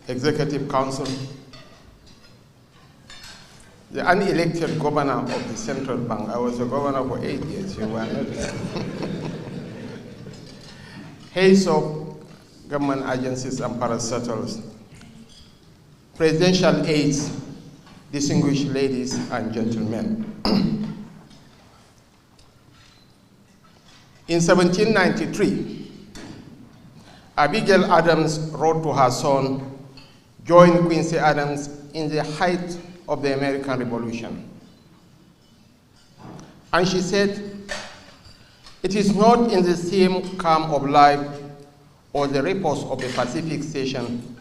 Executive Council, the unelected governor of the Central Bank. I was a governor for 8 years, you were not. Heads of government agencies and parastatals, presidential aides, distinguished ladies and gentlemen. In 1793, Abigail Adams wrote to her son, John Quincy Adams, in the height of the American Revolution. And she said, "It is not in the same calm of life or the repose of a Pacific station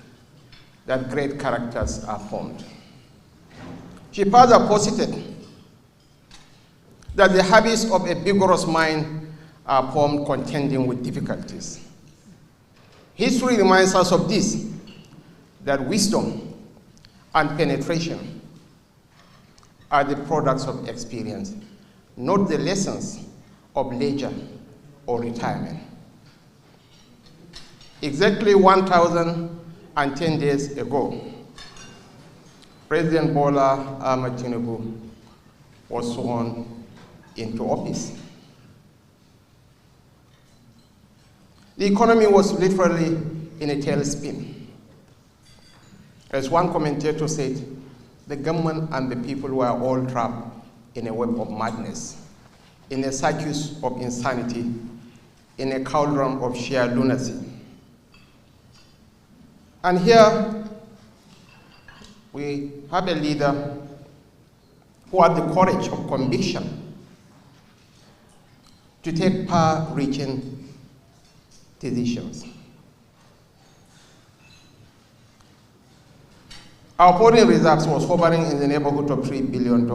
that great characters are formed." She further posited that the habits of a vigorous mind are formed contending with difficulties. History reminds us of this, that wisdom and penetration are the products of experience, not the lessons of leisure or retirement. Exactly 1,010 days ago, President Bola Ahmed Tinubu was sworn into office. The economy was literally in a tailspin. As one commentator said, the government and the people were all trapped in a web of madness, in a circus of insanity, in a cauldron of sheer lunacy. And here we have a leader who had the courage of conviction to take far-reaching decisions. Our foreign reserves was hovering in the neighborhood of $3 billion,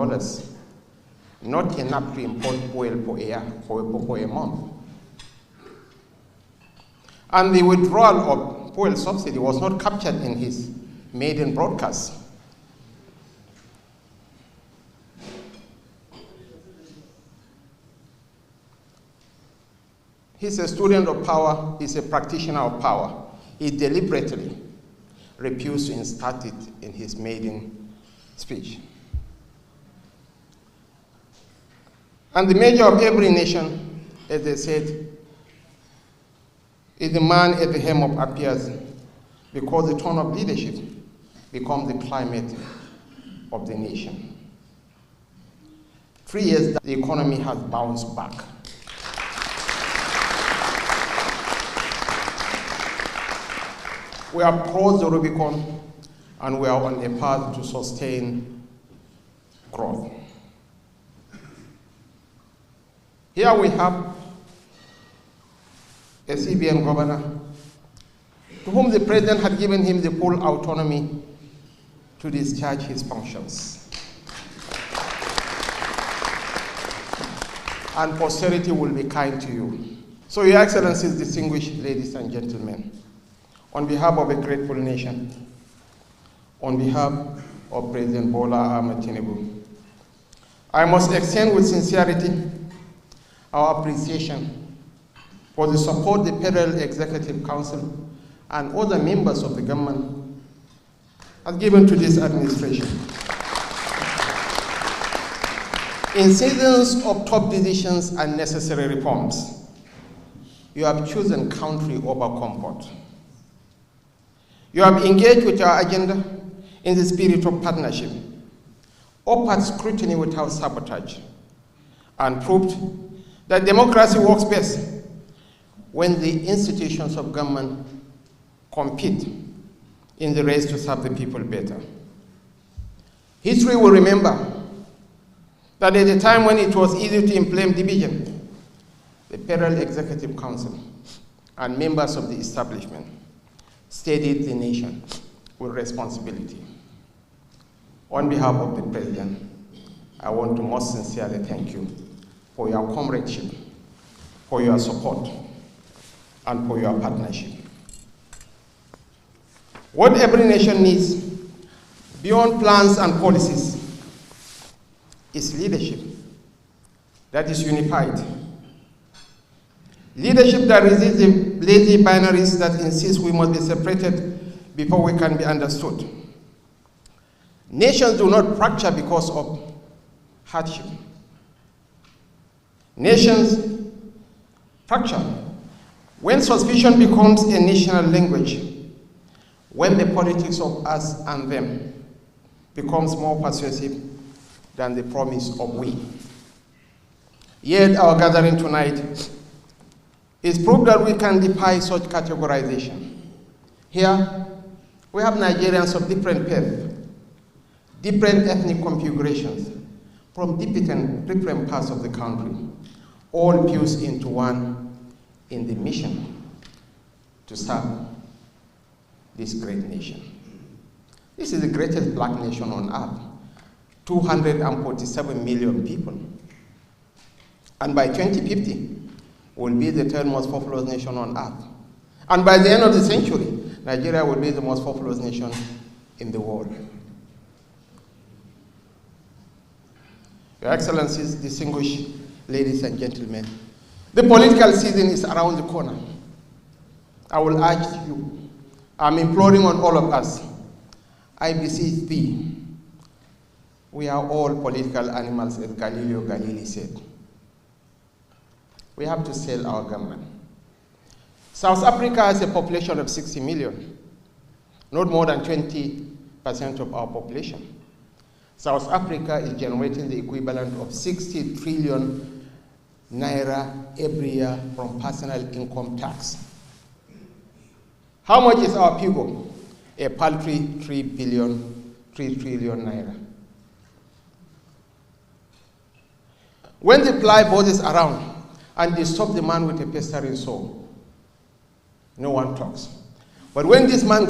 not enough to import fuel for a month. And the withdrawal of fuel subsidy was not captured in his maiden broadcast. He's a student of power, he's a practitioner of power. He deliberately refused to insert it in his maiden speech. And the measure of every nation, as they said, is the man at the helm of affairs, because the tone of leadership becomes the climate of the nation. 3 years, the economy has bounced back. We have crossed the Rubicon, and we are on a path to sustain growth. Here we have a CBN governor to whom the president had given him the full autonomy to discharge his functions. And posterity will be kind to you. So, Your Excellencies, distinguished ladies and gentlemen, on behalf of a grateful nation, on behalf of President Bola Ahmed Tinubu, I must extend with sincerity our appreciation for the support the Federal Executive Council and other members of the government have given to this administration. In seasons of tough decisions and necessary reforms, you have chosen country over comfort. You have engaged with our agenda in the spirit of partnership, offered scrutiny without sabotage, and proved that democracy works best when the institutions of government compete in the race to serve the people better. History will remember that at a time when it was easy to inflame division, the Federal Executive Council and members of the establishment steadied the nation with responsibility. On behalf of the President, I want to most sincerely thank you for your comradeship, for your support, and for your partnership. What every nation needs, beyond plans and policies, is leadership that is unified. Leadership that resists the lazy binaries that insist we must be separated before we can be understood. Nations do not fracture because of hardship. Nations fracture when suspicion becomes a national language, when the politics of us and them becomes more persuasive than the promise of we. Yet our gathering tonight is proof that we can defy such categorization. Here, we have Nigerians of different faith, different ethnic configurations, from different parts of the country, all fused into one in the mission to serve this great nation. This is the greatest black nation on earth, 247 million people. And by 2050, will be the third most populous nation on earth. And by the end of the century, Nigeria will be the most populous nation in the world. Your Excellencies, distinguished ladies and gentlemen, the political season is around the corner. I will urge you, I'm imploring on all of us, I beseech thee, we are all political animals, as Galileo Galilei said. We have to sell our government. South Africa has a population of 60 million, not more than 20% of our population. South Africa is generating the equivalent of 60 trillion naira every year from personal income tax. How much is our people? A paltry 3 trillion naira. When they fly bodies around and they stop the man with a pestering soul, no one talks. But when this man